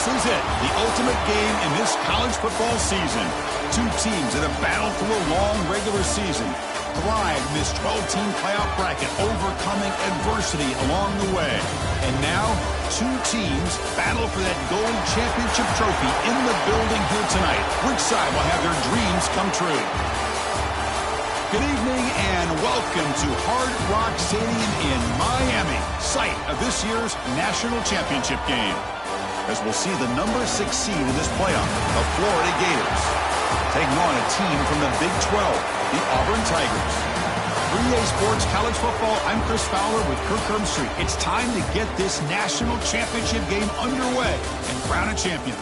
This is it, the ultimate game in this college football season. Two teams that have battled through a long regular season, thrived in this 12-team playoff bracket, overcoming adversity along the way. And now, two teams battle for that gold championship trophy in the building here tonight. Which side will have their dreams come true? Good evening and welcome to Hard Rock Stadium in Miami, site of this year's national championship game. As we'll see the number 6 seed in this playoff, the Florida Gators, taking on a team from the Big 12, the Auburn Tigers. 3A Sports College Football, I'm Chris Fowler with Kirk Herbstreit. It's time to get this national championship game underway and crown a champion.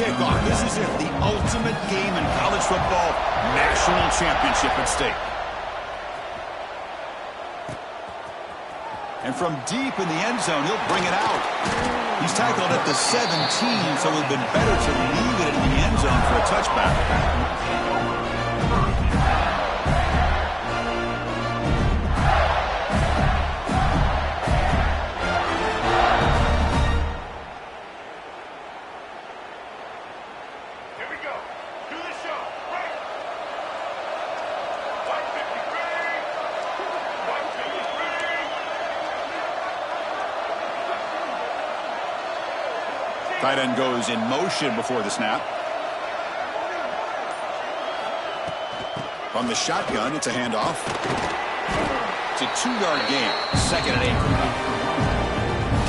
Kickoff. This is it, the ultimate game in college football, national championship at stake. And from deep in the end zone, he'll bring it out. He's tackled at the 17, so it would have been better to leave it in the end zone for a touchback. Tight end goes in motion before the snap. From the shotgun, it's a handoff. It's a 2-yard gain. 2nd and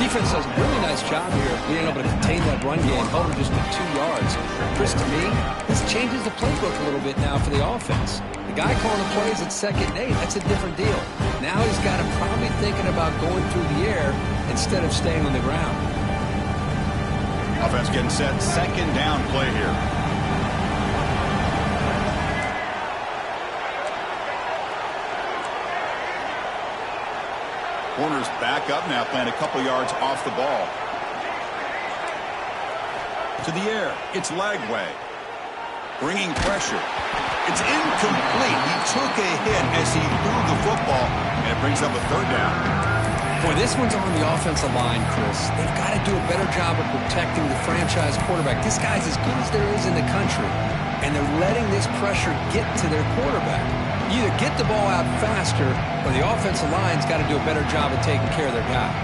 8. Defense does a really nice job here of being able to contain that run game, hold it just to 2 yards. Chris, to me, this changes the playbook a little bit now for the offense. The guy calling the plays at 2nd and 8, that's a different deal. Now he's got him probably thinking about going through the air instead of staying on the ground. Offense getting set, 2nd down play here. Corner's back up now, playing a couple yards off the ball. To the air, it's Lagway. Bringing pressure. It's incomplete. He took a hit as he threw the football, and it brings up a 3rd down. Boy, this one's on the offensive line, Chris. They've got to do a better job of protecting the franchise quarterback. This guy's as good as there is in the country, and they're letting this pressure get to their quarterback. You either get the ball out faster, or the offensive line's got to do a better job of taking care of their guy.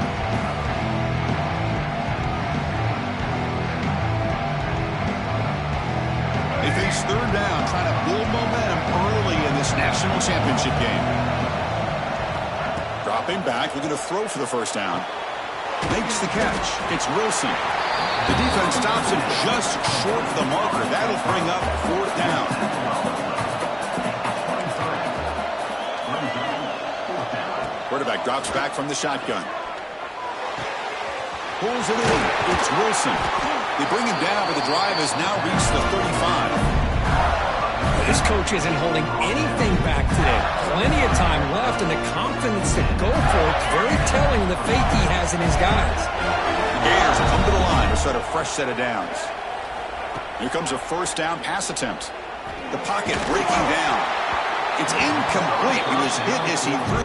They face 3rd down, trying to build momentum early in this national championship game. Dropping back, looking to throw for the 1st down. Makes the catch. It's Wilson. The defense stops him just short of the marker. That'll bring up 4th down. Quarterback drops back from the shotgun. Pulls it in. It's Wilson. They bring him down, but the drive has now reached the 35. This coach isn't holding anything back today. Plenty of time left, and the confidence to go for it is very telling of the faith he has in his guys. The Gators come to the line to start a fresh set of downs. Here comes a 1st down pass attempt. The pocket breaking down. It's incomplete. He was hit as he threw.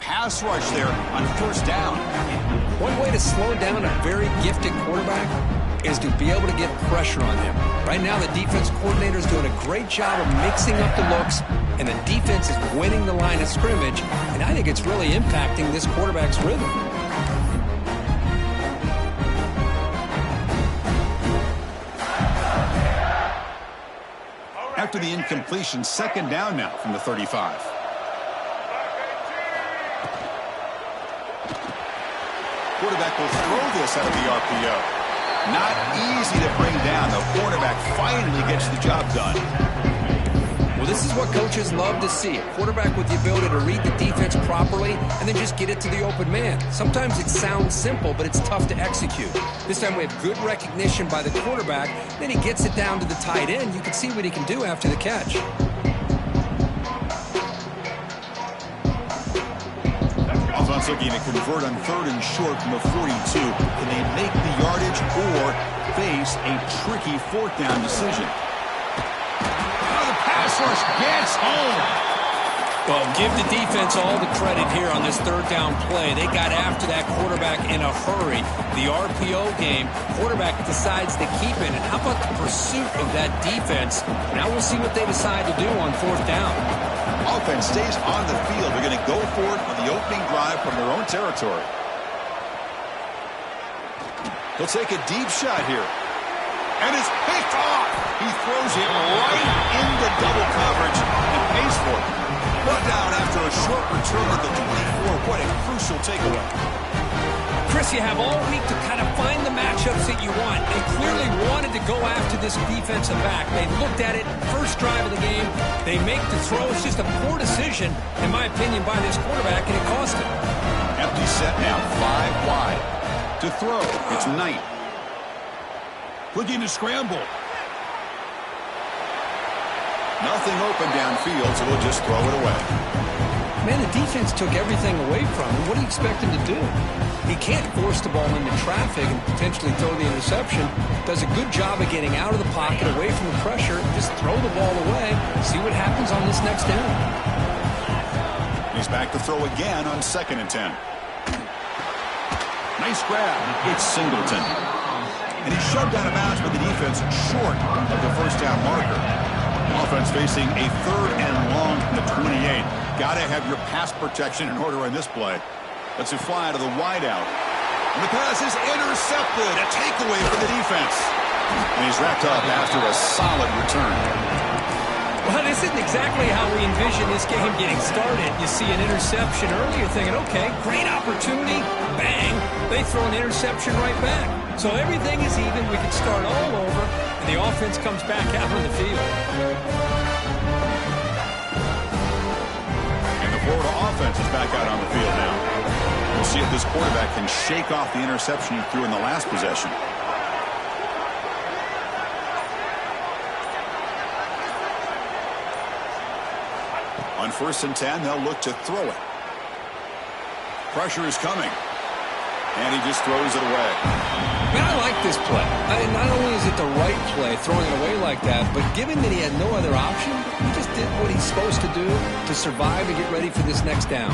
Pass rush there on 1st down. One way to slow down a very gifted quarterback is to be able to get pressure on him. Right now, the defense coordinator is doing a great job of mixing up the looks, and the defense is winning the line of scrimmage, and I think it's really impacting this quarterback's rhythm. After the incompletion, 2nd down now from the 35. quarterback will throw this out of the RPO. Not easy to bring down. The quarterback finally gets the job done. Well, this is what coaches love to see. A quarterback with the ability to read the defense properly and then just get it to the open man. Sometimes it sounds simple, but it's tough to execute. This time we have good recognition by the quarterback. Then he gets it down to the tight end. You can see what he can do after the catch. Offense looking to convert on 3rd and short from the 42. Can they make the yardage or face a tricky 4th down decision? Pass rush gets home. Well, give the defense all the credit here on this 3rd down play. They got after that quarterback in a hurry. The RPO game, quarterback decides to keep it. And how about the pursuit of that defense? Now we'll see what they decide to do on 4th down. Offense stays on the field. They're going to go for it on the opening drive from their own territory. He'll take a deep shot here. And it's picked off. He throws it right into double coverage and pays for it. Brought down after a short return at the 24. What a crucial takeaway. Chris, you have all week to kind of find the matchups that you want. They clearly wanted to go after this defensive back. They looked at it, first drive of the game. They make the throw. It's just a poor decision, in my opinion, by this quarterback, and it cost him. Empty set now, 5 wide. To throw, it's Knight. Looking to scramble. Nothing open downfield, so we'll just throw it away. Man, the defense took everything away from him. What do you expect him to do? He can't force the ball into traffic and potentially throw the interception. Does a good job of getting out of the pocket, away from the pressure. Just throw the ball away. See what happens on this next down. He's back to throw again on 2nd and 10. Nice grab. It's Singleton. And he's shoved out of bounds by the defense short of the 1st down marker. Offense facing a 3rd and long from the 28. Got to have your pass protection in order on this play. Let's it fly to the wideout. And the pass is intercepted. A takeaway for the defense. And he's wrapped up after a solid return. Well, this isn't exactly how we envision this game getting started. You see an interception early, you're thinking, okay, great opportunity. Bang. They throw an interception right back. So everything is even. We can start all over, and the offense comes back out on the field. And the Florida offense is back out on the field now. We'll see if this quarterback can shake off the interception he threw in the last possession. On 1st and 10, they'll look to throw it. Pressure is coming. And he just throws it away. Man, I like this play. Not only is it the right play, throwing it away like that, but given that he had no other option, he just did what he's supposed to do to survive and get ready for this next down.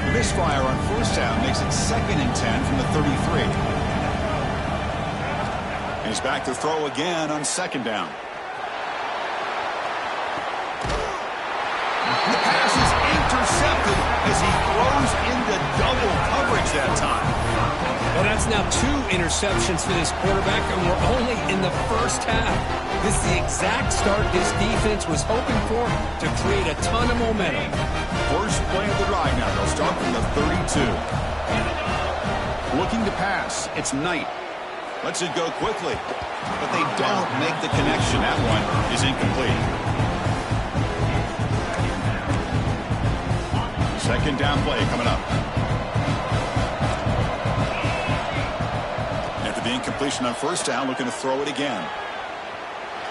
The misfire on 1st down makes it 2nd and 10 from the 33. And he's back to throw again on 2nd down. The pass is intercepted as he throws into double coverage that time. Well, that's now 2 interceptions for this quarterback, and we're only in the 1st half. This is the exact start this defense was hoping for to create a ton of momentum. First play of the drive now. They'll start from the 32. Looking to pass. It's Knight. Lets it go quickly, but they don't make the connection. That one is incomplete. 2nd down play coming up. After the incompletion on 1st down, looking to throw it again.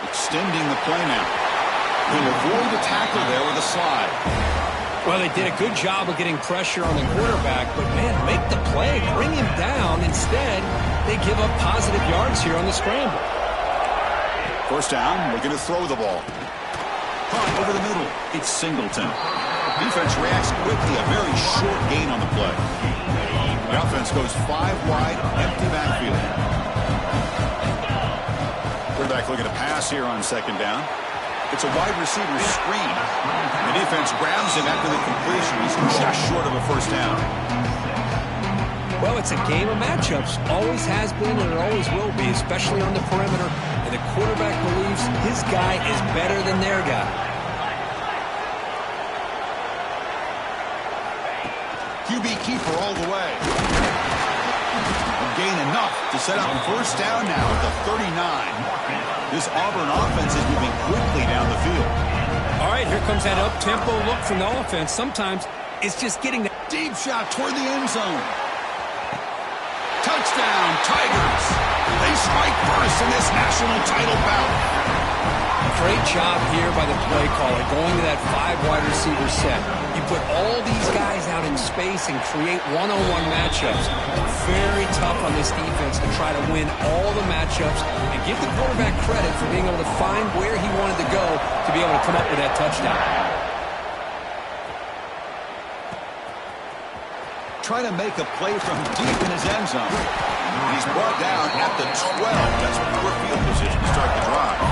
Extending the play now. He'll avoid the tackle there with a slide. Well, they did a good job of getting pressure on the quarterback, but, man, make the play, bring him down. Instead, they give up positive yards here on the scramble. 1st down, looking to throw the ball. Caught over the middle. It's Singleton. Defense reacts quickly, a very short gain on the play. The offense goes 5 wide, empty backfield. Quarterback looking to pass here on 2nd down. It's a wide receiver screen. The defense grabs him after the completion. He's just short of a 1st down. Well, it's a game of matchups. Always has been and it always will be, especially on the perimeter. And the quarterback believes his guy is better than their guy. QB keeper all the way. Gain enough to set up first down now at the 39. This Auburn offense is moving quickly down the field. All right, here comes that up-tempo look from the offense. Sometimes it's just getting the deep shot toward the end zone. Touchdown, Tigers. They strike first in this national title bout. Great job here by the play caller, going to that 5 wide receiver set. You put all these guys out in space and create one-on-one matchups. Very tough on this defense to try to win all the matchups and give the quarterback credit for being able to find where he wanted to go to be able to come up with that touchdown. Trying to make a play from deep in his end zone. He's brought down at the 12. That's poor field position to start the drive.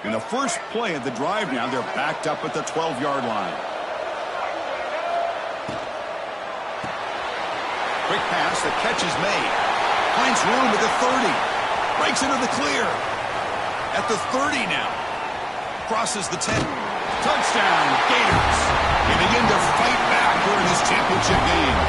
In the first play of the drive now, they're backed up at the 12-yard line. Quick pass, the catch is made. Finds room at the 30. Breaks into the clear. At the 30 now. Crosses the 10. Touchdown, Gators. They begin to fight back here in this championship game.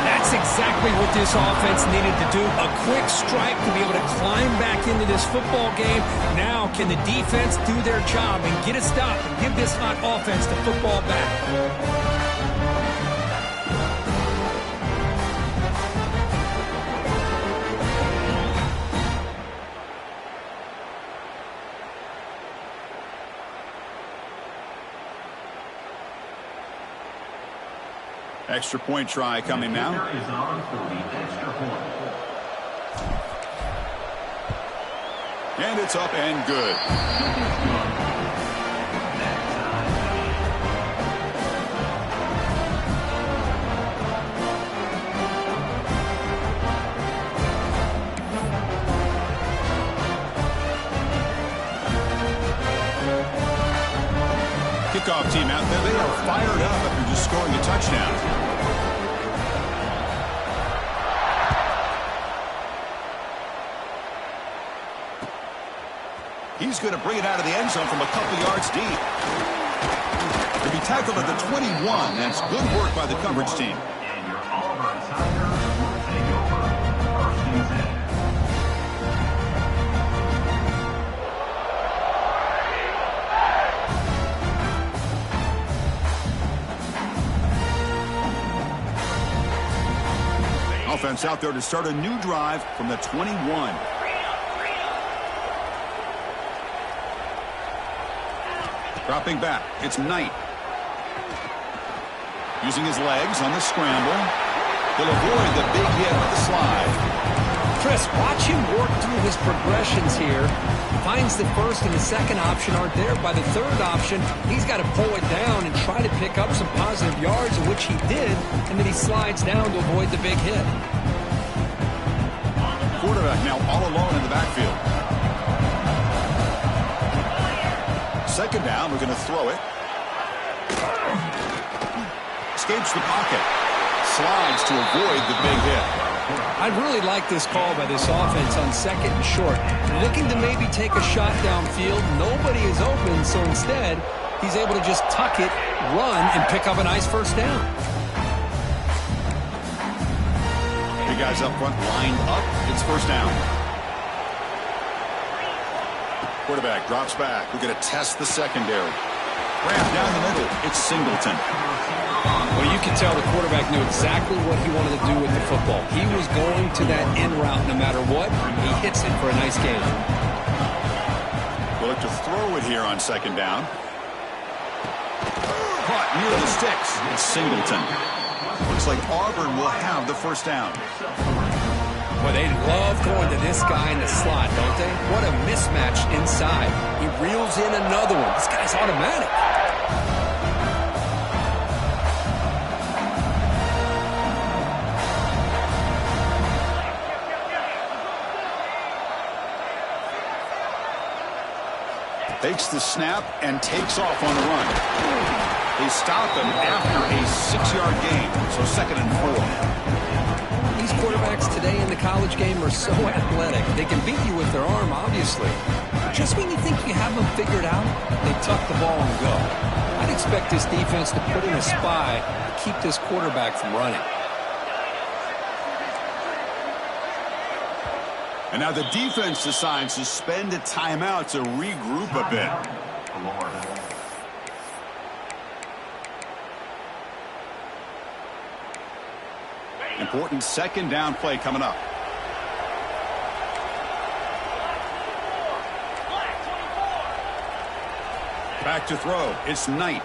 That's exactly what this offense needed to do. A quick strike to be able to climb back into this football game. Now, can the defense do their job and get a stop and give this hot offense the football back? Extra point try coming now. And it's up and good. Kickoff team out there. They are fired up after just scoring a touchdown. He's going to bring it out of the end zone from a couple yards deep. To be tackled at the 21. That's good work by the coverage team. Offense out there to start a new drive from the 21. Dropping back, it's Knight. Using his legs on the scramble. He'll avoid the big hit with the slide. Chris, watch him work through his progressions here. Finds the first and the second option aren't there. By the third option, he's got to pull it down and try to pick up some positive yards, which he did, and then he slides down to avoid the big hit. Quarterback now all alone in the backfield. Second down, we're going to throw it. Escapes the pocket. Slides to avoid the big hit. I really like this call by this offense on second and short. Looking to maybe take a shot downfield. Nobody is open, so instead, he's able to just tuck it, run, and pick up a nice first down. Big guys up front lined up. It's first down. Quarterback drops back. We're going to test the secondary. Ramp down the middle. It's Singleton. Well, you can tell the quarterback knew exactly what he wanted to do with the football. He was going to that in route no matter what. He hits it for a nice gain. We'll look to throw it here on second down. Caught near the sticks. It's Singleton. Looks like Auburn will have the first down. Well, they love going to this guy in the slot, don't they? What a mismatch inside. He reels in another one. This guy's automatic. Takes the snap and takes off on the run. They stop him after a 6-yard gain, so second and 4. He's quarterbacks today in the college game are so athletic. They can beat you with their arm, obviously. But just when you think you have them figured out, they tuck the ball and go. I'd expect this defense to put in a spy to keep this quarterback from running. And now the defense decides to spend a timeout to regroup a bit. Important second down play coming up. Back to throw. It's Knight.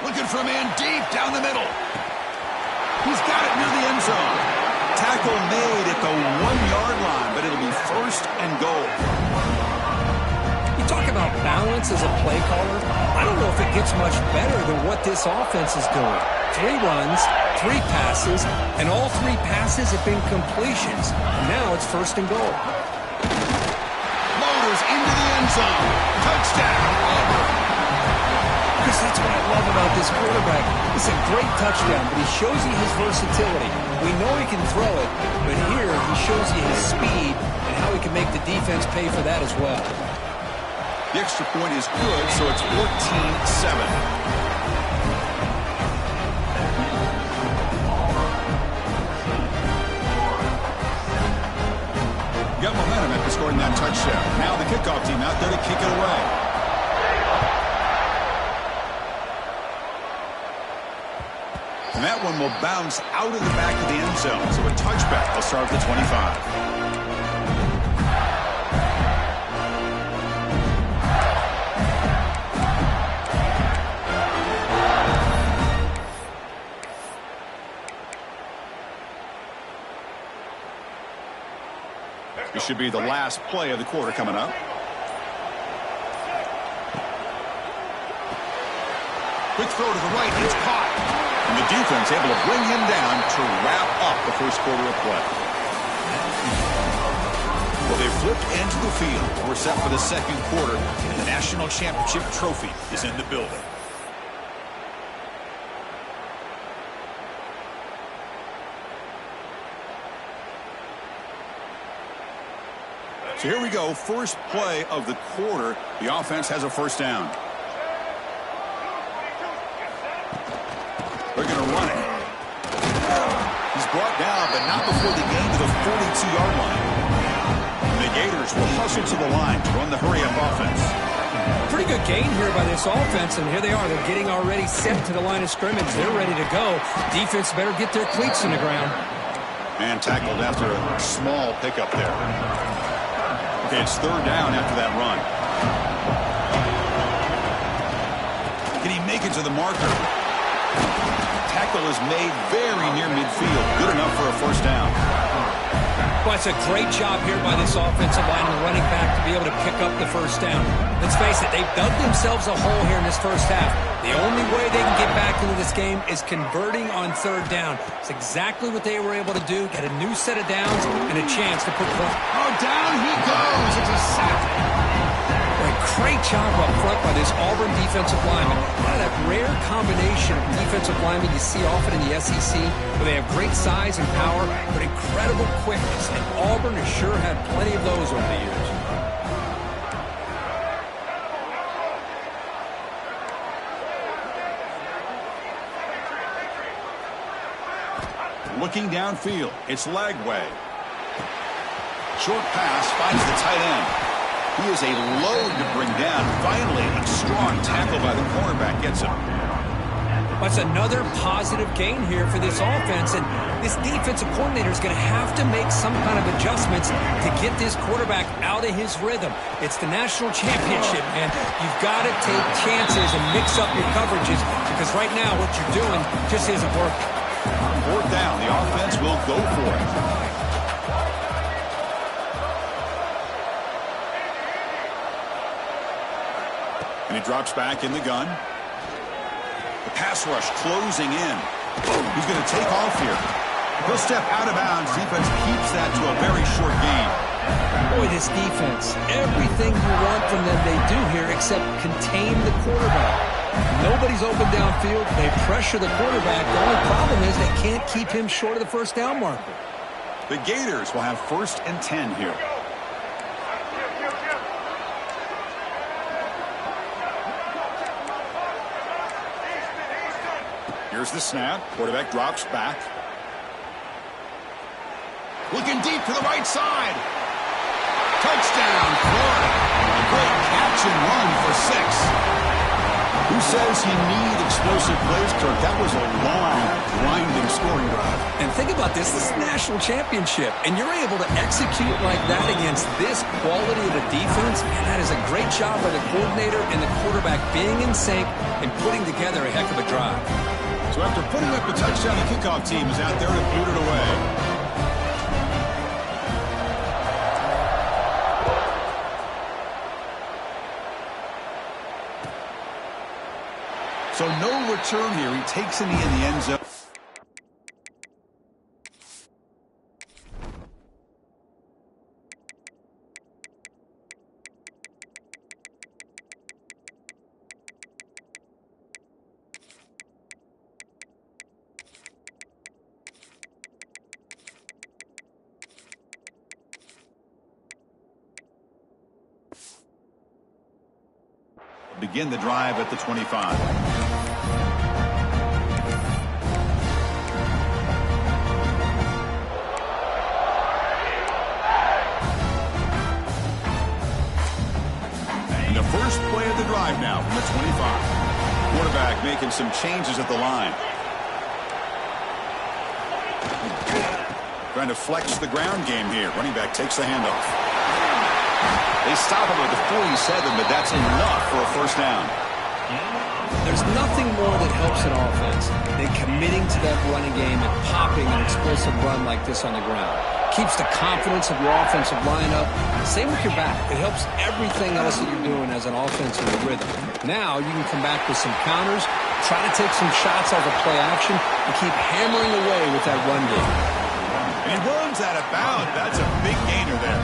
Looking for a man deep down the middle. He's got it near the end zone. Tackle made at the 1-yard line, but it'll be first and goal. You talk about balance as a play caller. I don't know if it gets much better than what this offense is doing. 3 runs, 3 passes, and all 3 passes have been completions. And now it's first and goal. Motors into the end zone. Touchdown, Auburn. Chris, that's what I love about this quarterback. It's a great touchdown, but he shows you his versatility. We know he can throw it, but here he shows you his speed and how he can make the defense pay for that as well. The extra point is good, so it's 14-7. Got momentum after scoring that touchdown. Now the kickoff team out there to kick it away. And that one will bounce out of the back of the end zone. So a touchback. They'll start at the 25. This should be the last play of the quarter coming up. Quick throw to the right. It's caught. And the defense able to bring him down to wrap up the first quarter of play. Well, they flipped into the field. We're set for the second quarter, and the national championship trophy is in the building. So here we go. First play of the quarter. The offense has a first down. They're going to run it. He's brought down, but not before the gain to the 42-yard line. And the Gators will hustle to the line to run the hurry-up offense. Pretty good gain here by this offense, and here they are. They're getting already set to the line of scrimmage. They're ready to go. Defense better get their cleats in the ground. Man tackled after a small pickup there. Okay, it's third down after that run. Can he make it to the marker? Tackle is made very near midfield. Good enough for a first down. Well, it's a great job here by this offensive line and the running back to be able to pick up the first down. Let's face it, they've dug themselves a hole here in this first half. The only way they can get back into this game is converting on third down. It's exactly what they were able to do. Get a new set of downs and a chance to put points. Oh, down he goes. It's a sack. Great job up front by this Auburn defensive lineman. Kind of that rare combination of defensive linemen you see often in the SEC, where they have great size and power, but incredible quickness. And Auburn has sure had plenty of those over the years. Looking downfield, it's Lagway. Short pass finds the tight end. He is a load to bring down. Finally, a strong tackle by the cornerback gets him. That's another positive gain here for this offense, and this defensive coordinator is going to have to make some kind of adjustments to get this quarterback out of his rhythm. It's the national championship, man. You've got to take chances and mix up your coverages, because right now what you're doing just isn't working. Fourth down, the offense will go for it. And he drops back in the gun. The pass rush closing in. He's going to take off here. He'll step out of bounds. Defense keeps that to a very short gain. Boy, this defense, everything you want from them they do here except contain the quarterback. Nobody's open downfield. They pressure the quarterback. The only problem is they can't keep him short of the first down marker. The Gators will have 1st and 10 here. Here's the snap. Quarterback drops back. Looking deep to the right side. Touchdown, Florida. A great catch and run for 6. Who says you need explosive plays, Kirk? That was a long, grinding scoring drive. And think about this. This is a national championship, and you're able to execute like that against this quality of a defense, and that is a great job by the coordinator and the quarterback being in sync and putting together a heck of a drive. So after putting up a touchdown, the kickoff team is out there to boot it away. So no return here. He takes it in the end zone. Begin the drive at the 25. And the first play of the drive now from the 25. Quarterback making some changes at the line. Trying to flex the ground game here. Running back takes the handoff. They stop him at the 47, but that's enough for a first down. There's nothing more that helps an offense than committing to that running game and popping an explosive run like this on the ground. Keeps the confidence of your offensive line up. Same with your back. It helps everything else that you're doing as an offense in the rhythm. Now you can come back with some counters, try to take some shots off of play action, and keep hammering away with that run game. And he runs out of bounds. That's a big gainer there.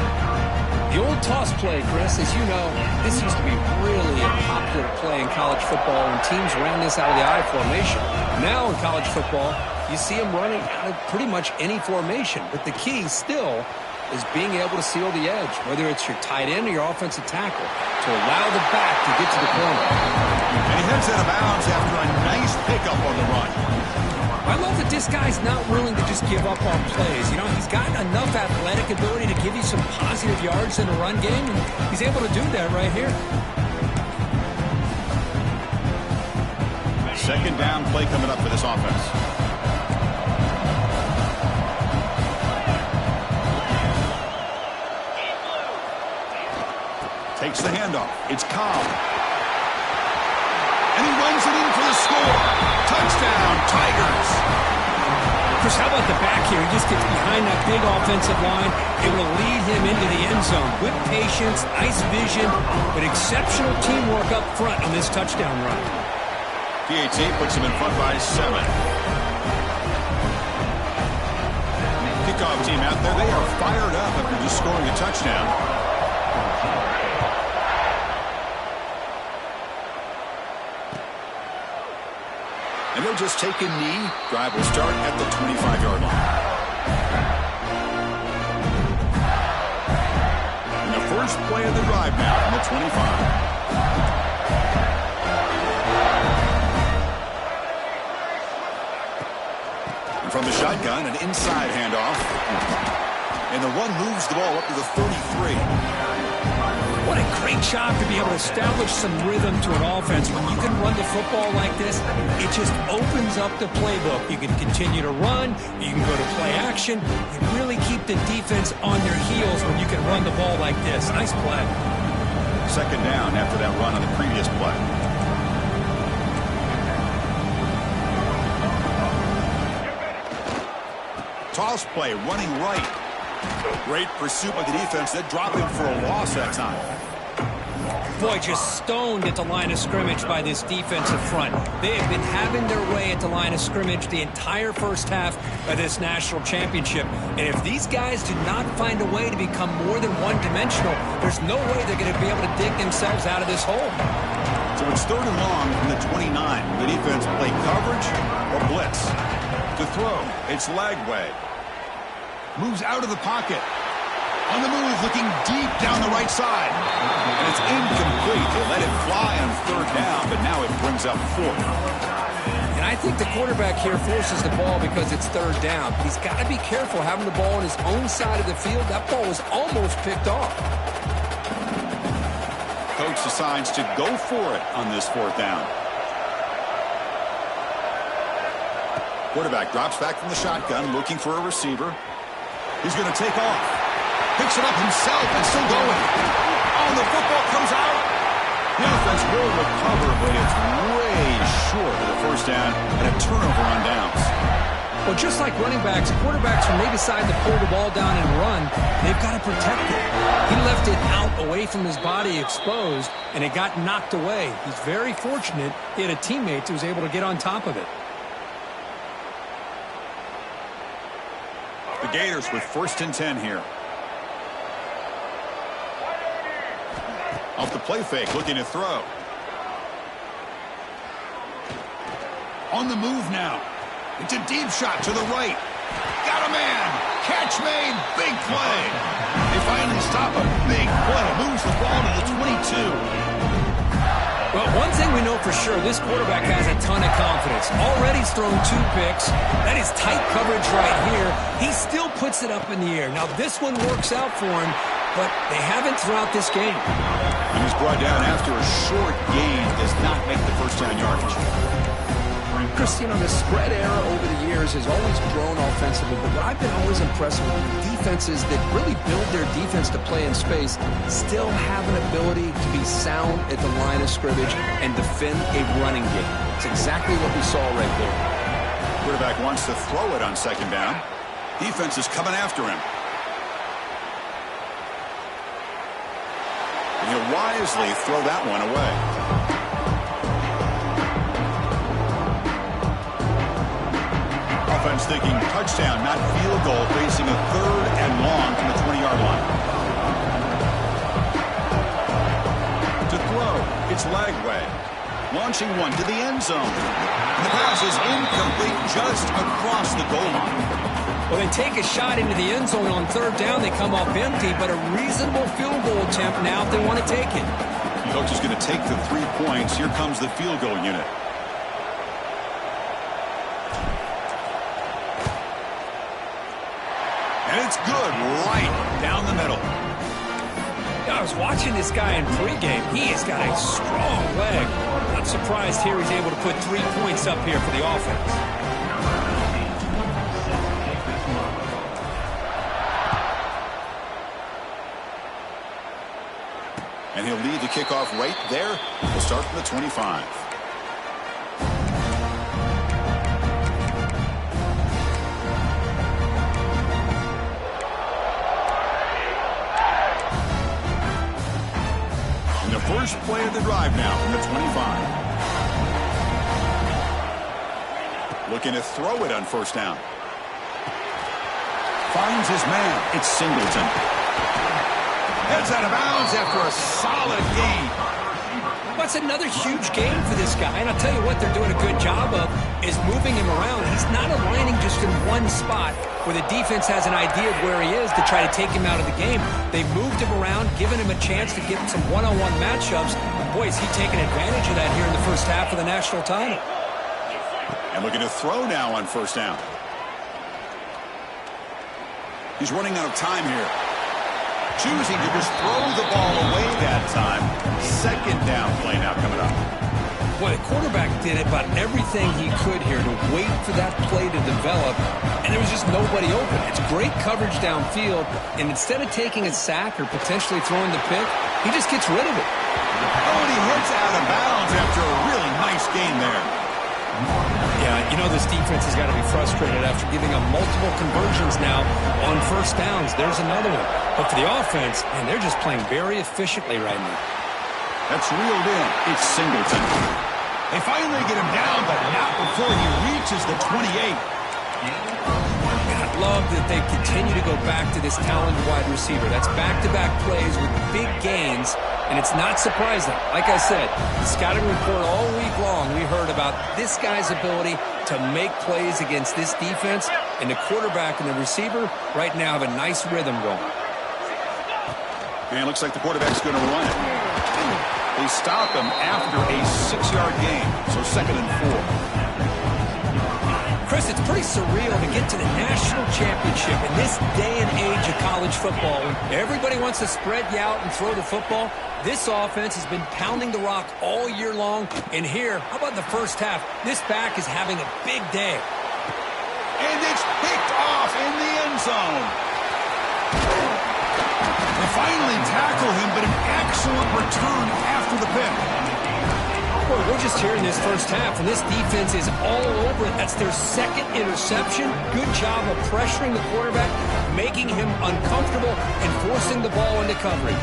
The old toss play, Chris, as you know, this used to be really a popular play in college football, and teams ran this out of the I formation. Now in college football, you see them running out of pretty much any formation, but the key still is being able to seal the edge, whether it's your tight end or your offensive tackle, to allow the back to get to the corner. And he heads out of bounds after a nice pickup on the run. I love that this guy's not willing to just give up on plays. You know, he's got enough athletic ability to give you some positive yards in the run game, and he's able to do that right here. Second down play coming up for this offense. Takes the handoff. It's Cobb. And he runs it in for the score. Touchdown, Tigers. Chris, how about the back here? He just gets behind that big offensive line, able to lead him into the end zone. With patience, nice vision, but exceptional teamwork up front on this touchdown run. PAT puts him in front by 7. Kickoff team out there, they are fired up after just scoring a touchdown. And they'll just take a knee. Drive will start at the 25-yard line. And the first play of the drive now from the 25. And from the shotgun, an inside handoff. And the run moves the ball up to the 33. What a great job to be able to establish some rhythm to an offense. When you can run the football like this, it just opens up the playbook. You can continue to run. You can go to play action. You really keep the defense on their heels when you can run the ball like this. Nice play. Second down after that run on the previous play. Toss play, running right. Great pursuit by the defense. They drop him for a loss that time. Boy, just stoned at the line of scrimmage by this defensive front. They have been having their way at the line of scrimmage the entire first half of this national championship. And if these guys do not find a way to become more than one-dimensional, there's no way they're going to be able to dig themselves out of this hole. So it's 3rd and long from the 29. The defense play coverage or blitz. To throw, it's Lagway. Moves out of the pocket. On the move, looking deep down the right side. And it's incomplete. They let it fly on 3rd down, but now it brings up 4th. And I think the quarterback here forces the ball because it's 3rd down. He's got to be careful having the ball on his own side of the field. That ball was almost picked off. Coach decides to go for it on this 4th down. Quarterback drops back from the shotgun, looking for a receiver. He's going to take off. Picks it up himself and still going. Oh, the football comes out. The offense will recover, but it's way short of the 1st down and a turnover on downs. Well, just like running backs, quarterbacks, when they decide to pull the ball down and run, they've got to protect it. He left it out away from his body exposed, and it got knocked away. He's very fortunate he had a teammate who was able to get on top of it. The Gators with 1st and 10 here. Off the play fake, looking to throw. On the move now. It's a deep shot to the right. Got a man. Catch made. Big play. They finally stop a big play. Moves the ball to the 22. Well, one thing we know for sure, this quarterback has a ton of confidence. Already he's thrown 2 picks. That is tight coverage right here. He still puts it up in the air. Now, this one works out for him, but they haven't throughout this game. And he's brought down after a short gain. Does not make the 1st down yardage. Chris, you know, the spread era over the years has always grown offensively, but what I've been always impressed with defenses that really build their defense to play in space still have an ability to be sound at the line of scrimmage and defend a running game. It's exactly what we saw right there. Quarterback wants to throw it on 2nd down. Defense is coming after him. And he'll wisely throw that one away. Offense thinking touchdown, not field goal, facing a 3rd and long from the 20-yard line. To throw, it's Lagway. Launching one to the end zone. And the pass is incomplete just across the goal line. Well, they take a shot into the end zone on 3rd down. They come up empty, but a reasonable field goal attempt now if they want to take it. Coach is going to take the 3 points. Here comes the field goal unit. And it's good right down the middle. I was watching this guy in pregame. He has got a strong leg. Not surprised here he's able to put 3 points up here for the offense. And he'll lead the kickoff right there. We'll start from the 25. And the first play of the drive now from the 25. Looking to throw it on 1st down. Finds his man. It's Singleton. Heads out of bounds after a solid gain. That's another huge game for this guy. And I'll tell you what they're doing a good job of is moving him around. He's not aligning just in one spot where the defense has an idea of where he is to try to take him out of the game. They've moved him around, given him a chance to get some one-on-one matchups. And boy, is he taking advantage of that here in the first half of the national title. And looking to throw now on 1st down. He's running out of time here. Choosing to just throw the ball away that time. 2nd down play now coming up. Well, the quarterback did about everything he could here to wait for that play to develop, and there was just nobody open. It's great coverage downfield, and instead of taking a sack or potentially throwing the pick, he just gets rid of it. Oh, and he hits out of bounds after a really nice gain there. Yeah, you know this defense has got to be frustrated after giving up multiple conversions now on 1st downs. There's another one. But for the offense, man, they're just playing very efficiently right now. That's reeled in. It's Singleton. They finally get him down, but not before he reaches the 28. love that they continue to go back to this talented wide receiver. That's back-to-back plays with big gains, and it's not surprising. Like I said, the scouting report all week long, we heard about this guy's ability to make plays against this defense, and the quarterback and the receiver right now have a nice rhythm going. And it looks like the quarterback's going to run it. They stop him after a 6-yard gain, so 2nd and 4. Chris, it's pretty surreal to get to the national championship in this day and age of college football. Everybody wants to spread you out and throw the football. This offense has been pounding the rock all year long. And here, how about the first half? This back is having a big day. And it's picked off in the end zone. They finally tackle him, but an excellent return after the pick. Boy, we're just here in this first half, and this defense is all over it. That's their 2nd interception. Good job of pressuring the quarterback, making him uncomfortable, and forcing the ball into coverage.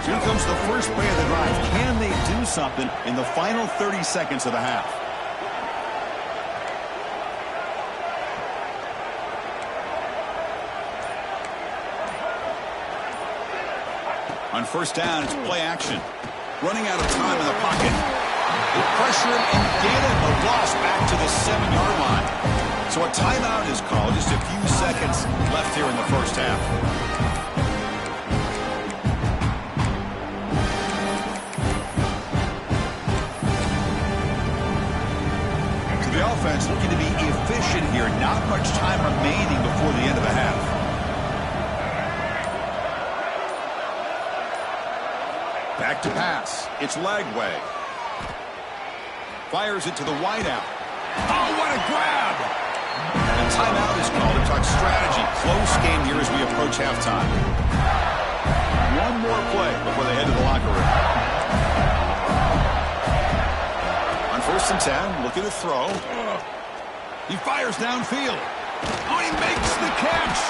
Here comes the first play of the drive. Can they do something in the final 30 seconds of the half? On first down, it's play action. Running out of time in the pocket. They pressure him and get it. A loss back to the 7-yard line. So a timeout is called. Just a few seconds left here in the first half. So the offense looking to be efficient here. Not much time remaining before the end of the half. Back to pass. It's Lagway. Fires it to the wideout. Oh, what a grab! And timeout is called to talk strategy. Close game here as we approach halftime. One more play before they head to the locker room. On 1st and 10, looking to throw. He fires downfield. Oh, he makes the catch!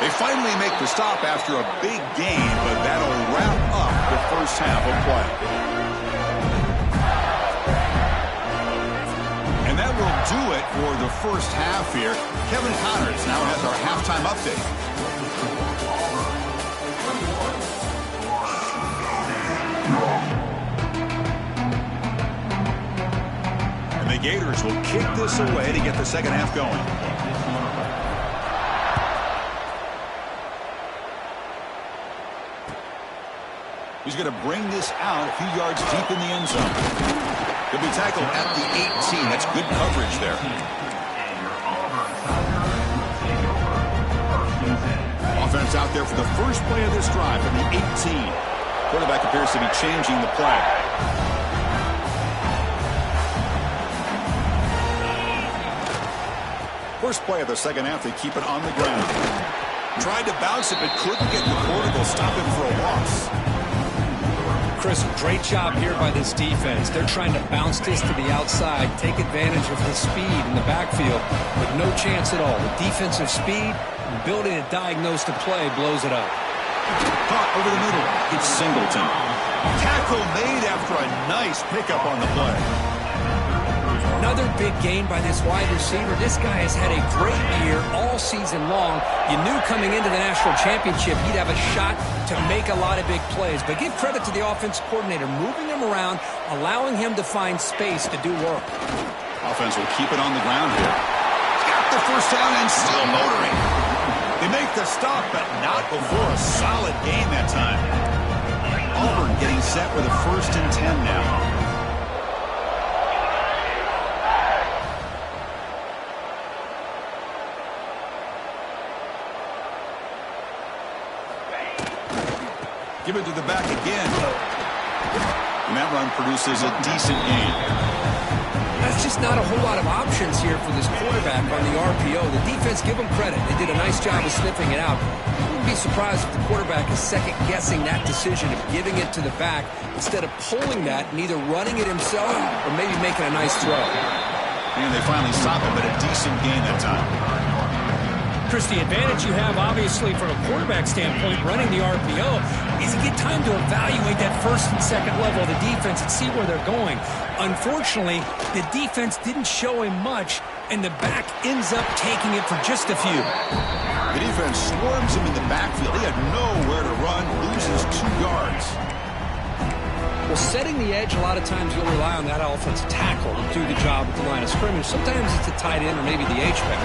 They finally make the stop after a big gain, but that'll wrap up the first half of play. And that will do it for the first half here. Kevin Connors now has our halftime update. And the Gators will kick this away to get the second half going. He's going to bring this out a few yards deep in the end zone. He'll be tackled at the 18. That's good coverage there. Offense out there for the first play of this drive from the 18. Quarterback appears to be changing the play. First play of the second half, they keep it on the ground. Tried to bounce it, but couldn't get the quarterback to stop him for a loss. Chris, great job here by this defense. They're trying to bounce this to the outside, take advantage of the speed in the backfield, but no chance at all. The defensive speed, ability to diagnose the play, blows it up. Caught over the middle. It's Singleton. Tackle made after a nice pickup on the play. Another big gain by this wide receiver. This guy has had a great year all season long. You knew coming into the national championship he'd have a shot to make a lot of big plays. But give credit to the offensive coordinator, moving him around, allowing him to find space to do work. Offense will keep it on the ground here. Got the first down and still motoring. They make the stop, but not before a solid gain that time. Auburn getting set with a 1st and 10 now. Give it to the back again. And that run produces a decent gain. That's just not a whole lot of options here for this quarterback on the RPO. The defense, give them credit. They did a nice job of sniffing it out. I wouldn't be surprised if the quarterback is second-guessing that decision of giving it to the back instead of pulling that and either running it himself or maybe making a nice throw. And they finally stop him, but a decent gain that time. Chris, the advantage you have, obviously, from a quarterback standpoint, running the RPO, is you get time to evaluate that first and second level of the defense and see where they're going. Unfortunately, the defense didn't show him much, and the back ends up taking it for just a few. The defense swarms him in the backfield. He had nowhere to run, loses 2 yards. Well, setting the edge, a lot of times you'll rely on that offensive tackle to do the job at the line of scrimmage. Sometimes it's a tight end or maybe the H-back.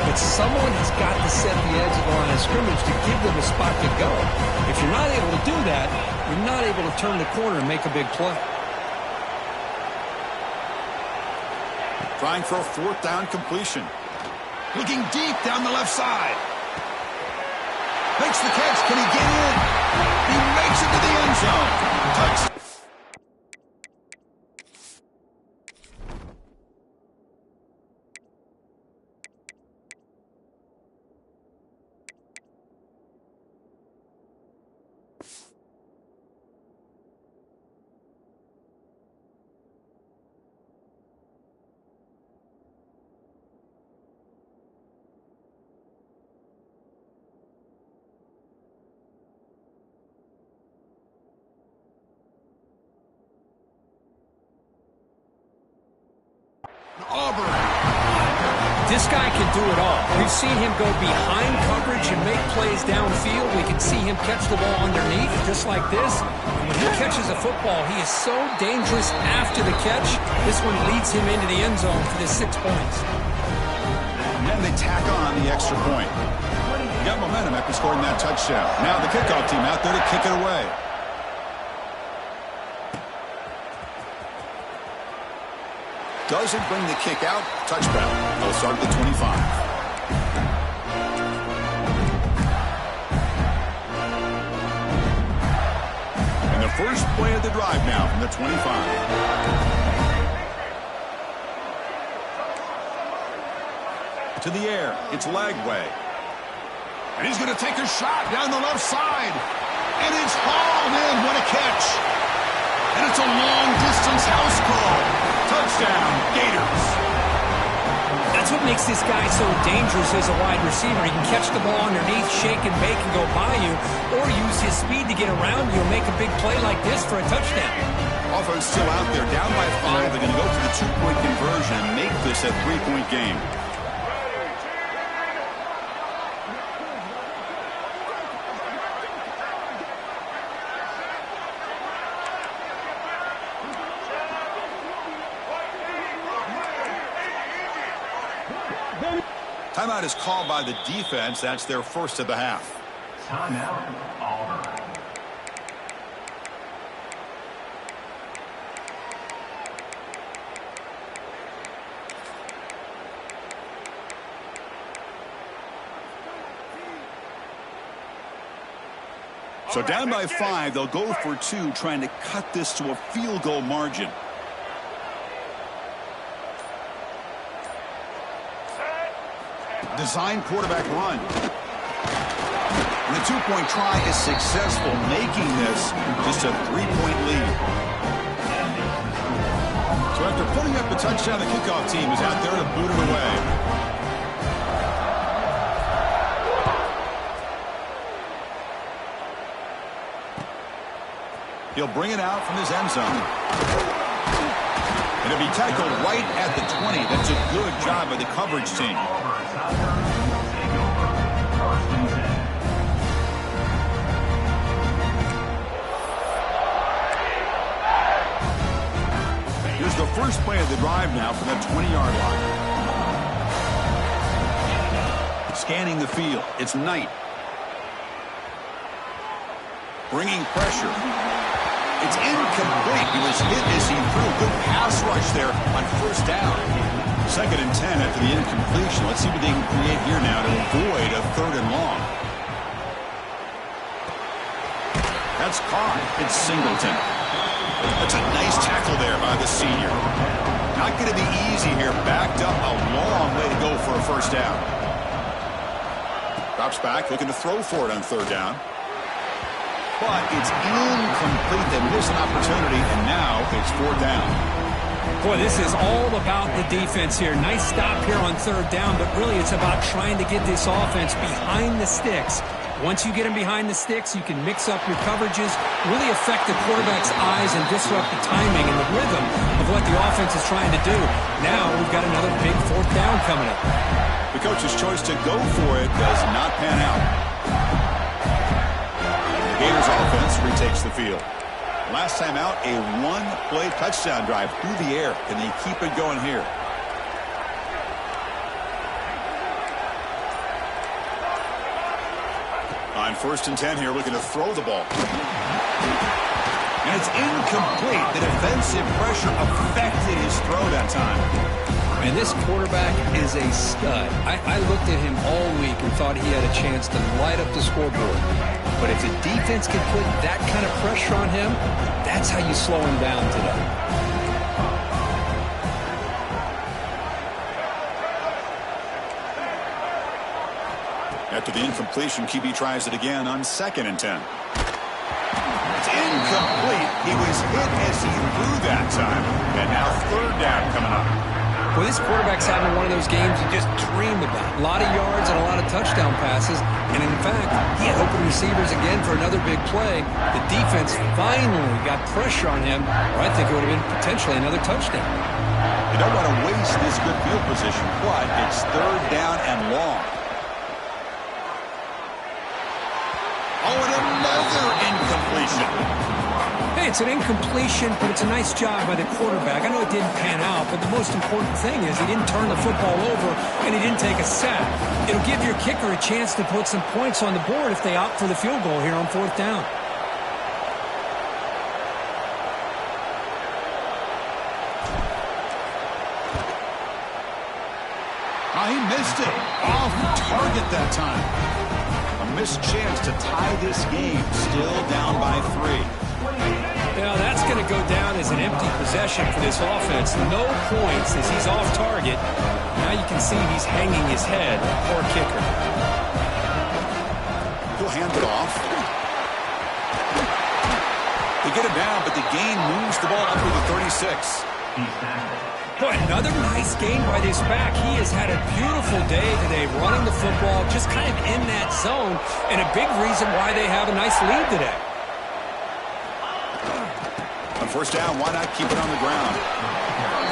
But someone has got to set the edge of the line of scrimmage to give them a spot to go. If you're not able to do that, you're not able to turn the corner and make a big play. Trying for a 4th down completion. Looking deep down the left side. Makes the catch. Can he get in? He makes it to the end zone. Touchdown. Auburn. This guy can do it all. We've seen him go behind coverage and make plays downfield. We can see him catch the ball underneath, just like this. And when he catches a football, he is so dangerous after the catch. This one leads him into the end zone for the 6 points. And they tack on the extra point. Got momentum after scoring that touchdown. Now the kickoff team out there to kick it away. Doesn't bring the kick out. Touchdown. They'll start at the 25. And the first play of the drive now from the 25. To the air. It's Lagway. And he's going to take a shot down the left side. And it's hauled in. What a catch. And it's a long-distance house call. Touchdown, Gators. That's what makes this guy so dangerous as a wide receiver. He can catch the ball underneath, shake and bake and go by you, or use his speed to get around you and make a big play like this for a touchdown. Offense still out there, down by 5. They're going to go for the 2-point conversion and make this a 3-point game. Timeout is called by the defense. That's their first of the half. Timeout, Auburn. So down by 5, they'll go for 2, trying to cut this to a field goal margin. Design quarterback run. And the 2-point try is successful, making this just a 3-point lead. So after putting up a touchdown, the kickoff team is out there to boot it away. He'll bring it out from his end zone. It'll be tackled right at the 20. That's a good job by the coverage team. Here's the first play of the drive now from the 20-yard line. Scanning the field. It's Knight. Bringing pressure. It's incomplete. He was hit as he threw a good pass rush there on first down. 2nd and 10 after the incompletion. Let's see what they can create here now to avoid a 3rd and long. That's caught. It's Singleton. That's a nice tackle there by the senior. Not going to be easy here. Backed up a long way to go for a first down. Drops back, looking to throw for it on 3rd down. But it's incomplete. They miss an opportunity, and now it's 4th down. Boy, this is all about the defense here. Nice stop here on third down, but really it's about trying to get this offense behind the sticks. Once you get them behind the sticks, you can mix up your coverages, really affect the quarterback's eyes and disrupt the timing and the rhythm of what the offense is trying to do. Now we've got another big fourth down coming up. The coach's choice to go for it does not pan out. The Gators offense retakes the field. Last time out, a one-play touchdown drive through the air. Can they keep it going here? On 1st and 10 here, looking to throw the ball. And it's incomplete. The defensive pressure affected his throw that time. And this quarterback is a stud. I looked at him all week and thought he had a chance to light up the scoreboard. But if the defense can put that kind of pressure on him, that's how you slow him down today. After the incompletion, QB tries it again on 2nd and 10. It's incomplete. He was hit as he threw that time. And now 3rd down coming up. Well, this quarterback's having one of those games you just dream about. A lot of yards and a lot of touchdown passes. And in fact, he had open receivers again for another big play. The defense finally got pressure on him, or I think it would have been potentially another touchdown. You don't want to waste this good field position, but it's 3rd down and long. Oh, and another incompletion. Hey, it's an incompletion, but it's a nice job by the quarterback. I know it didn't pan out, but the most important thing is he didn't turn the football over and he didn't take a sack. It'll give your kicker a chance to put some points on the board if they opt for the field goal here on 4th down. Oh, he missed it. Off target that time. A missed chance to tie this game. Still down by 3. Now that's going to go down as an empty possession for this offense. No points as he's off target. Now you can see he's hanging his head. Poor kicker. He'll hand it off. They get it down, but the gain moves the ball up to the 36. Boy, another nice game by this back. He has had a beautiful day today running the football, just kind of in that zone, and a big reason why they have a nice lead today. On 1st down, why not keep it on the ground?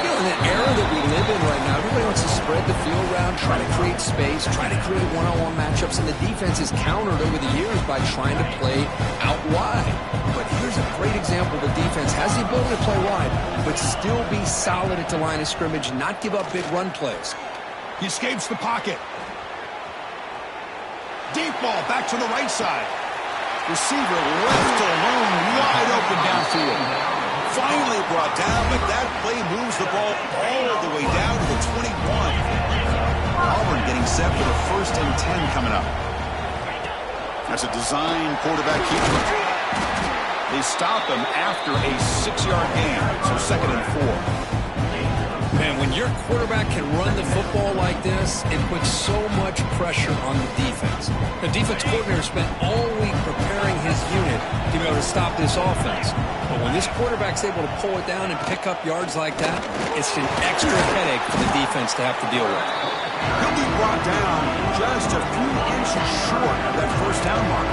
You know, in the era that we live in right now, everybody wants to spread the field around, try to create space, try to create one-on-one matchups, and the defense is countered over the years by trying to play out wide. But here's a great example. The defense has the ability to play wide, but still be solid at the line of scrimmage, not give up big run plays. He escapes the pocket. Deep ball back to the right side. Receiver left alone, wide open downfield. Finally brought down, but that play moves the ball all the way down to the 21. Auburn getting set for the 1st and 10 coming up. That's a design quarterback keeper. They stop him after a 6-yard gain, so 2nd and 4. Man, when your quarterback can run the football like this, it puts so much pressure on the defense. The defense coordinator spent all week preparing his unit to be able to stop this offense. But when this quarterback's able to pull it down and pick up yards like that, it's an extra headache for the defense to have to deal with. He'll be brought down just a few inches short of that 1st down mark.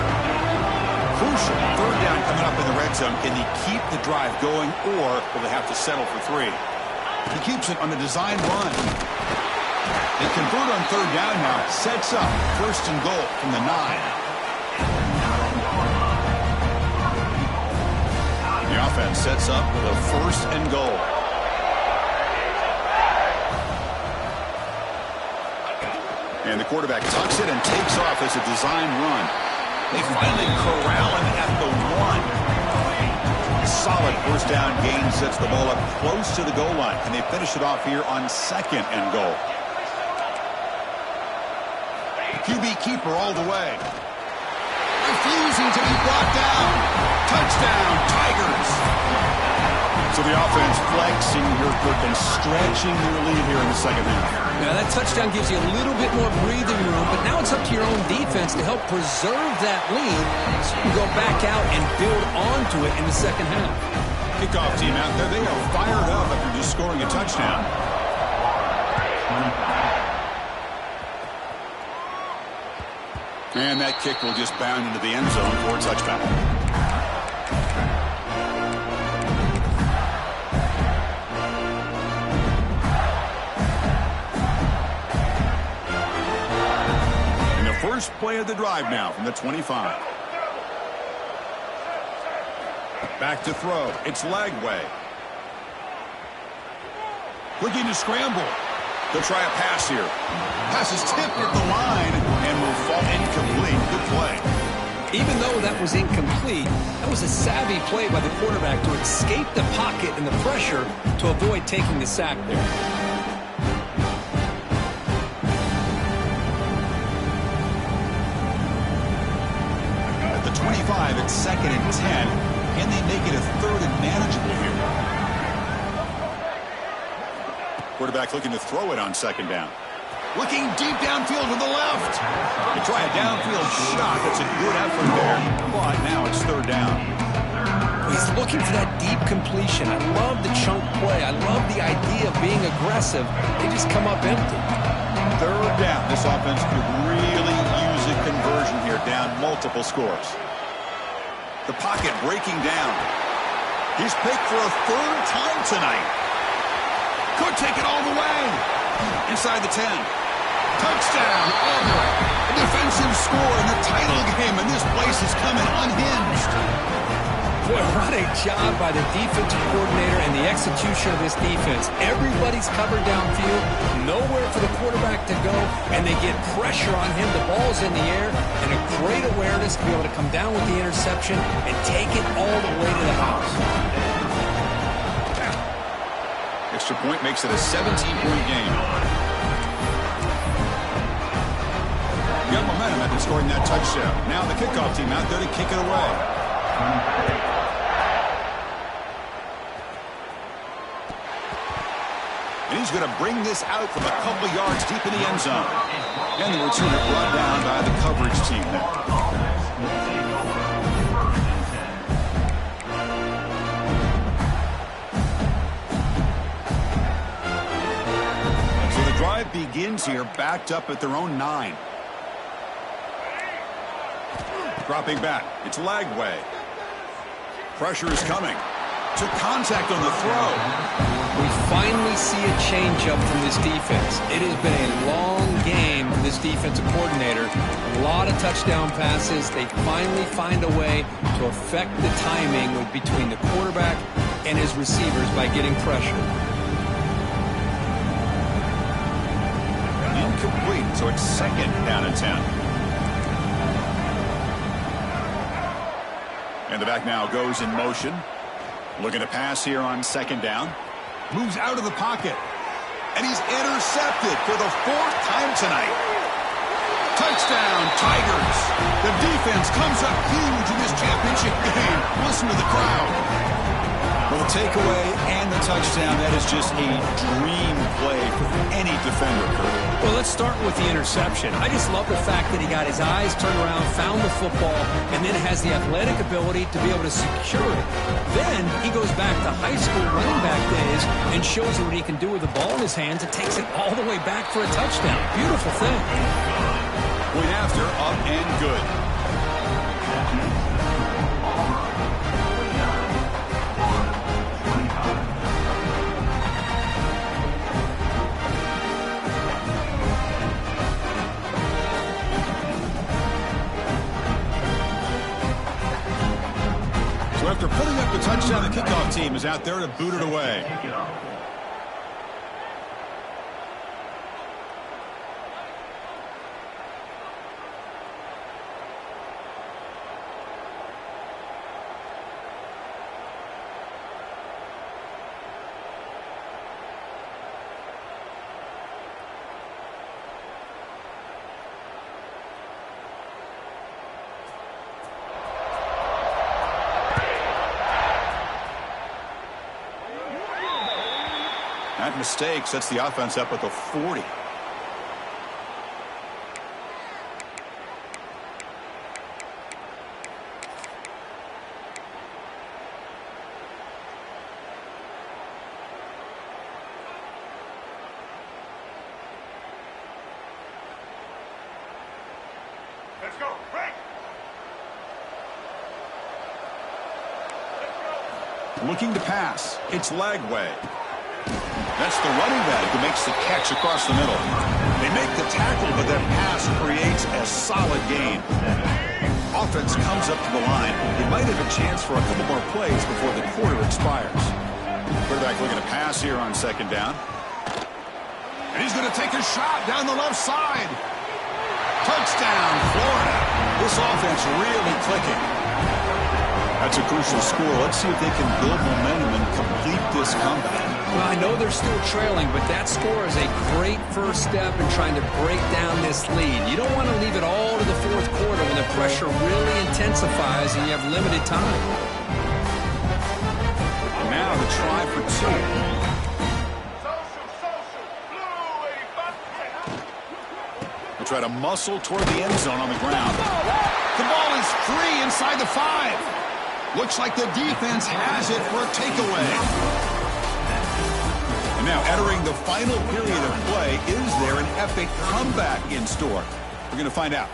Crucial 3rd down coming up in the red zone. Can they keep the drive going, or will they have to settle for 3? He keeps it on the design run. They convert on 3rd down now. Sets up 1st and goal from the 9. The offense sets up the 1st and goal. And the quarterback tucks it and takes off as a design run. They finally corral him at the 1. Solid 1st down gain sets the ball up close to the goal line. And they finish it off here on 2nd and goal. QB keeper all the way. Refusing to be brought down. Touchdown, Tigers. So the offense flexing here and stretching their lead here in the 2nd half. Now that touchdown gives you a little bit more breathing room, but now it's up to your own defense to help preserve that lead so you can go back out and build onto it in the 2nd half. Kickoff team out there, they are fired up after just scoring a touchdown. And that kick will just bound into the end zone for a touchback. And the first play of the drive now from the 25. Back to throw. It's Lagway. Looking to scramble. They'll try a pass here. Pass is tipped at the line and will fall incomplete. Good play. Even though that was incomplete, that was a savvy play by the quarterback to escape the pocket and the pressure to avoid taking the sack there. At the 25, it's 2nd and 10. Can they make it a 3rd and manageable here? Quarterback looking to throw it on 2nd down. Looking deep downfield to the left. They try a downfield shot. That's a good effort there. But now it's 3rd down. He's looking for that deep completion. I love the chunk play. I love the idea of being aggressive. They just come up empty. 3rd down. This offense could really use a conversion here, down multiple scores. The pocket breaking down. He's picked for a 3rd time tonight. Could take it all the way. Inside the 10. Touchdown. Over. A defensive score in the title game, and this place is coming unhinged. Boy, what a job by the defensive coordinator and the execution of this defense. Everybody's covered downfield, nowhere for the quarterback to go, and they get pressure on him. The ball's in the air, and a great awareness to be able to come down with the interception and take it all the way to the house. Extra point makes it a 17-point game. Got momentum after scoring that touchdown. Now the kickoff team out there to kick it away. And he's going to bring this out from a couple yards deep in the end zone. And the returner brought down by the coverage team there. Drive begins here, backed up at their own 9. Dropping back, it's Lagway. Pressure is coming. To contact on the throw. We finally see a changeup from this defense. It has been a long game for this defensive coordinator. A lot of touchdown passes. They finally find a way to affect the timing between the quarterback and his receivers by getting pressure. Complete, so it's 2nd down and 10. And the back now goes in motion. Looking to pass here on 2nd down. Moves out of the pocket. And he's intercepted for the 4th time tonight. Touchdown, Tigers. The defense comes up huge in this championship game. Listen to the crowd. Well, the takeaway and the touchdown, that is just a dream play for any defender. Well, let's start with the interception. I just love the fact that he got his eyes turned around, found the football, and then has the athletic ability to be able to secure it. Then he goes back to high school running back days and shows you what he can do with the ball in his hands and takes it all the way back for a touchdown. Beautiful thing. Point after, up and good. After putting up the touchdown, the kickoff team is out there to boot it away. That mistake sets the offense up at the 40. Looking to pass. It's Lagway. That's the running back who makes the catch across the middle. They make the tackle, but that pass creates a solid gain. Offense comes up to the line. They might have a chance for a couple more plays before the quarter expires. Quarterback looking to pass here on second down. And he's going to take a shot down the left side. Touchdown, Florida. This offense really clicking. That's a crucial score. Let's see if they can build momentum and complete this comeback. Well, I know they're still trailing, but that score is a great first step in trying to break down this lead. You don't want to leave it all to the fourth quarter when the pressure really intensifies and you have limited time. Now the try for two. They'll try to muscle toward the end zone on the ground. The ball is free inside the 5. Looks like the defense has it for a takeaway. And now entering the final period of play, is there an epic comeback in store? We're going to find out.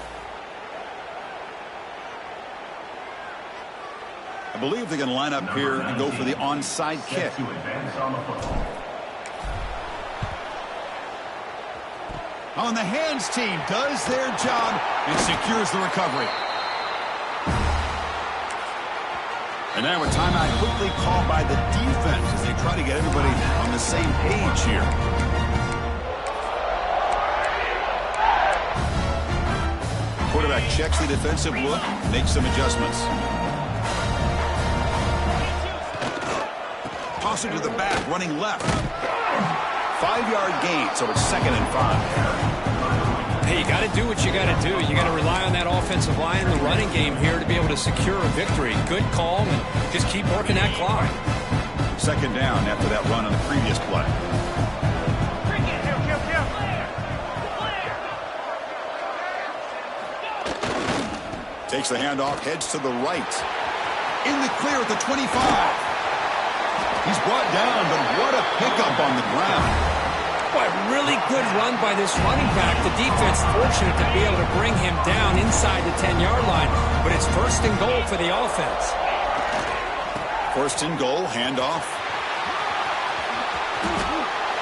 I believe they're going to line up here and go for the onside kick. On the hands team does their job and secures the recovery. And now a timeout quickly called by the defense as they try to get everybody on the same page here. Quarterback checks the defensive look, makes some adjustments. Toss it to the back, running left. 5-yard gain, so it's 2nd and 5. Hey, you got to do what you got to do. You got to rely on that offensive line in the running game here to be able to secure a victory. Good call, and just keep working that clock. 2nd down after that run on the previous play. Takes the handoff, heads to the right. In the clear at the 25. He's brought down, but what a pickup on the ground. Boy, really good run by this running back. The defense fortunate to be able to bring him down inside the 10-yard line, but it's 1st and goal for the offense. 1st and goal, handoff.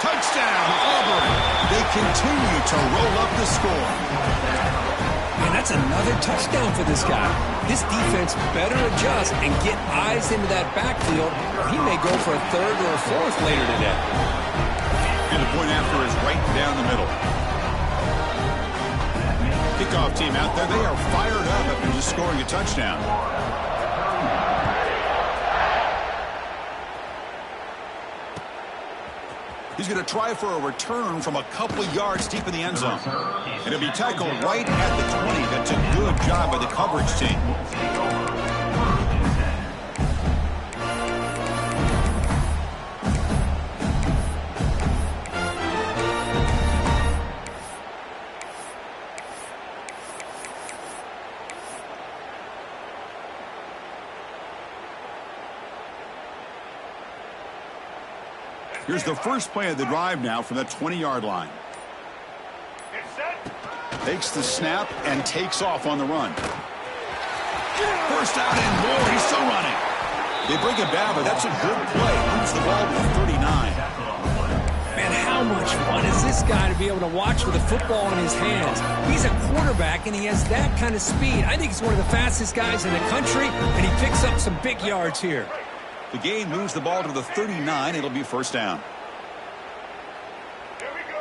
Touchdown, Auburn. They continue to roll up the score. And that's another touchdown for this guy. This defense better adjust and get eyes into that backfield, or he may go for a 3rd or a 4th later today. And the point after is right down the middle. Kickoff team out there, they are fired up after just scoring a touchdown. He's going to try for a return from a couple yards deep in the end zone. And he'll be tackled right at the 20. That's a good job by the coverage team. Here's the first play of the drive now from the 20-yard line. Takes the snap and takes off on the run. First out and more. He's still running. They bring him down, but that's a good play. Moves the ball to the 39. Man, how much fun is this guy to be able to watch with a football in his hands? He's a quarterback, and he has that kind of speed. I think he's one of the fastest guys in the country, and he picks up some big yards here. The gain moves the ball to the 39. It'll be 1st down. Here we go.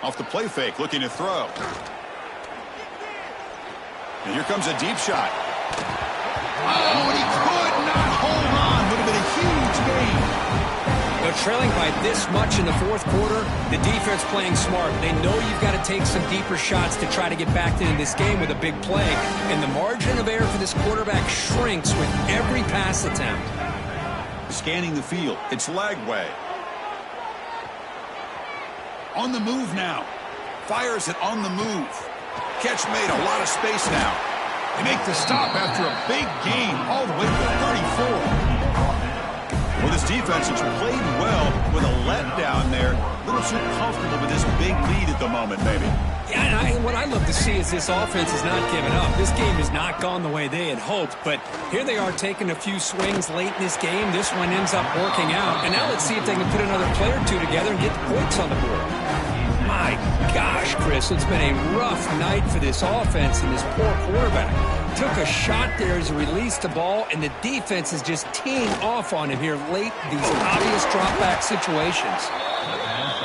Off the play fake, looking to throw. And here comes a deep shot. Oh, and he could not hold on. Would have been a huge gain. They're trailing by this much in the 4th quarter. The defense playing smart. They know you've got to take some deeper shots to try to get back into this game with a big play. And the margin of error for this quarterback shrinks with every pass attempt. Scanning the field. It's Lagway. On the move now. Fires it on the move. Catch made, a lot of space now. They make the stop after a big gain all the way to the 34. Well, this defense has played well with a letdown there. A little too comfortable with this big lead at the moment, maybe. Yeah, and what I love to see is this offense is not giving up. This game has not gone the way they had hoped, but here they are taking a few swings late in this game. This one ends up working out, and now let's see if they can put another play or two together and get the points on the board. My gosh, Chris, it's been a rough night for this offense and this poor quarterback. Took a shot there as he released the ball, and the defense is just teeing off on him here late in these obvious drop-back situations.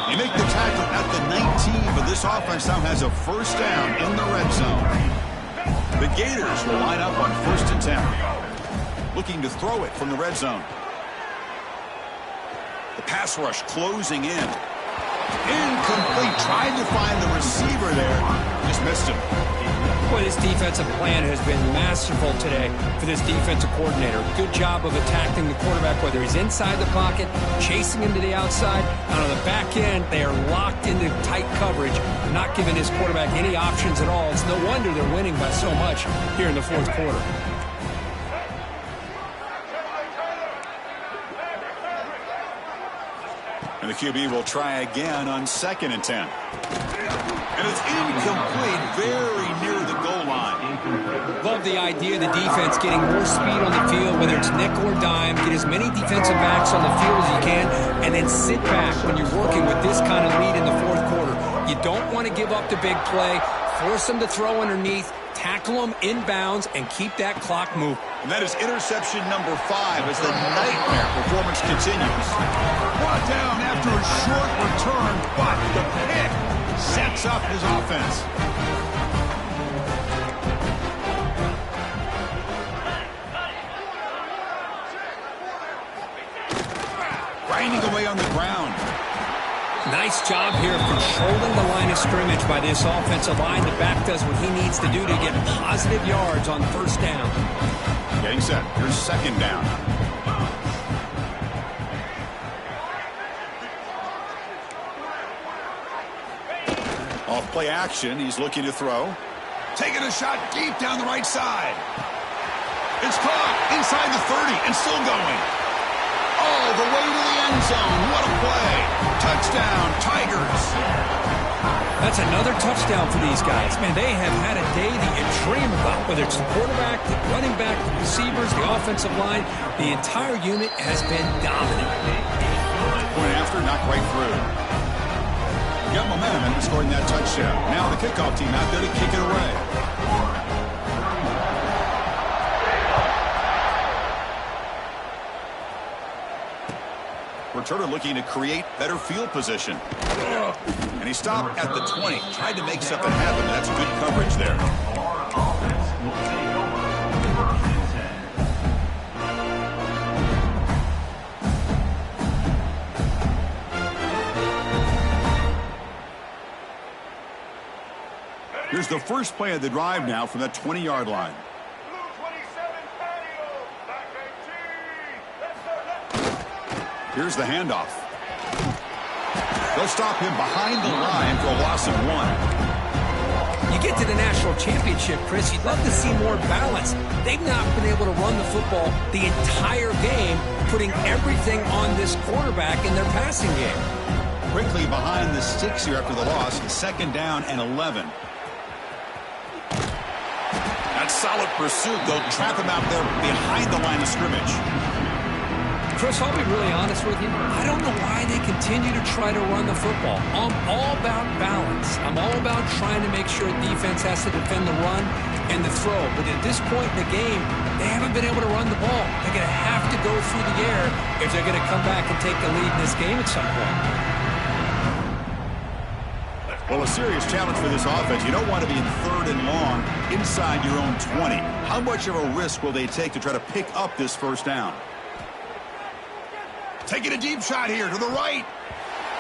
You make the tackle at the 19, but this offense now has a first down in the red zone. The Gators will line up on 1st and 10. Looking to throw it from the red zone. The pass rush closing in. Incomplete. Tried to find the receiver there. Just missed him. Boy, this defensive plan has been masterful today for this defensive coordinator. Good job of attacking the quarterback, whether he's inside the pocket, chasing him to the outside, and on the back end, they are locked into tight coverage, not giving his quarterback any options at all. It's no wonder they're winning by so much here in the fourth quarter. And the QB will try again on 2nd and 10. And it's incomplete, very near the goal line. Love the idea of the defense getting more speed on the field, whether it's nickel or dime. Get as many defensive backs on the field as you can, and then sit back when you're working with this kind of lead in the fourth quarter. You don't want to give up the big play. Force them to throw underneath, tackle them inbounds, and keep that clock moving. And that is interception number 5 as the nightmare performance continues. Brought down after a short return, but the pick sets up his offense. Grinding away on the ground. Nice job here controlling the line of scrimmage by this offensive line. The back does what he needs to do to get positive yards on 1st down. Getting set. Here's 2nd down. Off play action. He's looking to throw. Taking a shot deep down the right side. It's caught inside the 30 and still going. All the way to the end zone. What a play. Touchdown, Tigers. That's another touchdown for these guys. Man, they have had a day that you dream about, whether it's the quarterback, the running back, the receivers, the offensive line. The entire unit has been dominant. Point after, knocked right through. Got momentum into scoring that touchdown. Now the kickoff team out there to kick it away. Returner looking to create better field position. And he stopped at the 20. Tried to make something happen. That's good coverage there. Here's the first play of the drive now from the 20-yard line. Here's the handoff. They'll stop him behind the line for a loss of 1. You get to the national championship, Chris, you'd love to see more balance. They've not been able to run the football the entire game, putting everything on this quarterback in their passing game. Quickly behind the sticks here after the loss. 2nd down and 11. That's solid pursuit. They'll trap him out there behind the line of scrimmage. Chris, I'll be really honest with you. I don't know why they continue to try to run the football. I'm all about balance. I'm all about trying to make sure defense has to defend the run and the throw. But at this point in the game, they haven't been able to run the ball. They're going to have to go through the air if they're going to come back and take the lead in this game at some point. Well, a serious challenge for this offense. You don't want to be in 3rd and long inside your own 20. How much of a risk will they take to try to pick up this first down? Taking a deep shot here to the right.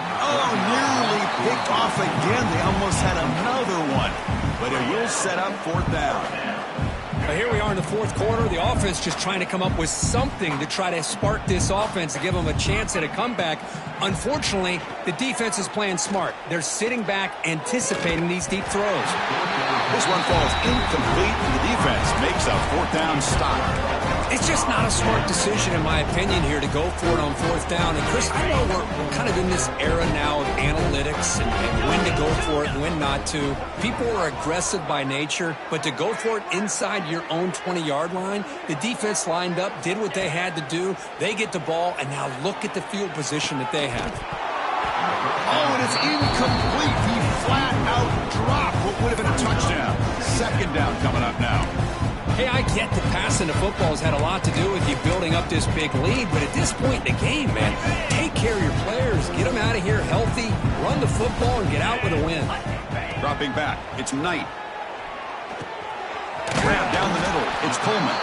Oh, nearly picked off again. They almost had another one. But it will set up 4th down. But here we are in the fourth quarter. The offense just trying to come up with something to try to spark this offense to give them a chance at a comeback. Unfortunately, the defense is playing smart. They're sitting back, anticipating these deep throws. This one falls incomplete, and the defense makes a 4th down stop. It's just not a smart decision, in my opinion, here to go for it on fourth down. And, Chris, I know we're kind of in this era now of analytics and when to go for it and when not to. People are aggressive by nature, but to go for it inside your own 20-yard line, the defense lined up, did what they had to do. They get the ball, and now look at the field position that they have. Oh, and it's incomplete. He flat out dropped what would have been a touchdown. Second down coming up now. Hey, I get that passing the football has had a lot to do with you building up this big lead, but at this point in the game, man, take care of your players. Get them out of here healthy, run the football, and get out with a win. Dropping back, it's Knight. Grab down the middle, it's Coleman.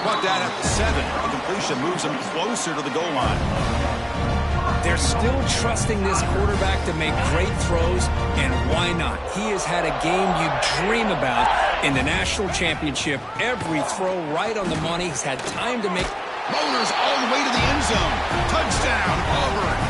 Brought down at the 7. The completion moves him closer to the goal line. They're still trusting this quarterback to make great throws, and why not? He has had a game you dream about in the national championship. Every throw right on the money. He's had time to make Motors all the way to the end zone. Touchdown, Auburn.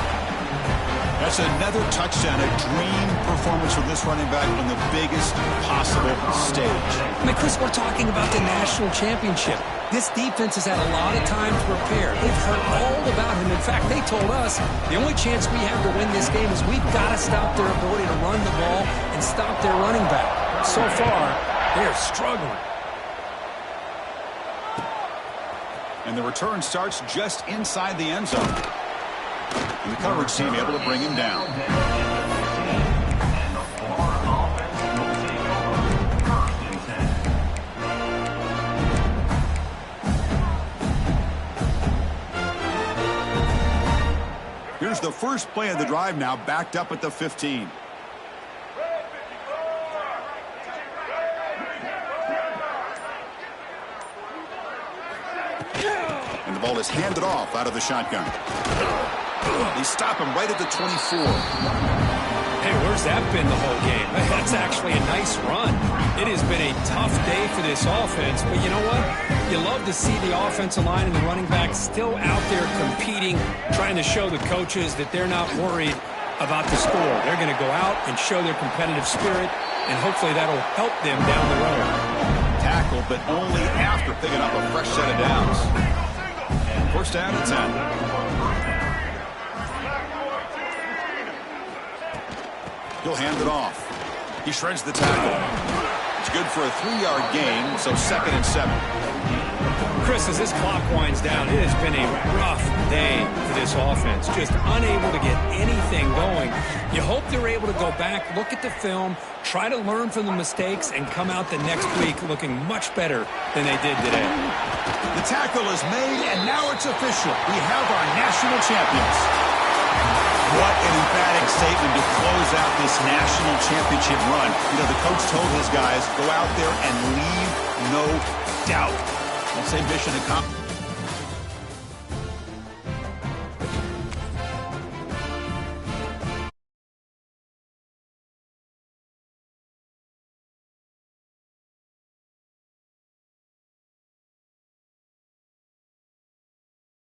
That's another touchdown, a dream performance for this running back on the biggest possible stage. I mean, Chris, we're talking about the national championship. This defense has had a lot of time to prepare. They've heard all about him. In fact, they told us the only chance we have to win this game is we've got to stop their ability to run the ball and stop their running back. So far, they're struggling. And the return starts just inside the end zone. And the coverage team able to bring him down. Here's the first play of the drive now, backed up at the 15. And the ball is handed off out of the shotgun. They stop him right at the 24. Hey, where's that been the whole game? That's actually a nice run. It has been a tough day for this offense, but you know what? You love to see the offensive line and the running back still out there competing, trying to show the coaches that they're not worried about the score. They're going to go out and show their competitive spirit, and hopefully that'll help them down the road. Tackle, but only after picking up a fresh set of downs. First down and 10. He'll hand it off. He shreds the tackle. It's good for a 3-yard gain, so 2nd and 7. Chris, as this clock winds down, it has been a rough day for this offense. Just unable to get anything going. You hope they're able to go back, look at the film, try to learn from the mistakes, and come out the next week looking much better than they did today. The tackle is made, and now it's official. We have our national champions. What an emphatic statement to close out this national championship run. You know, the coach told his guys, go out there and leave no doubt. Let's say mission accomplished.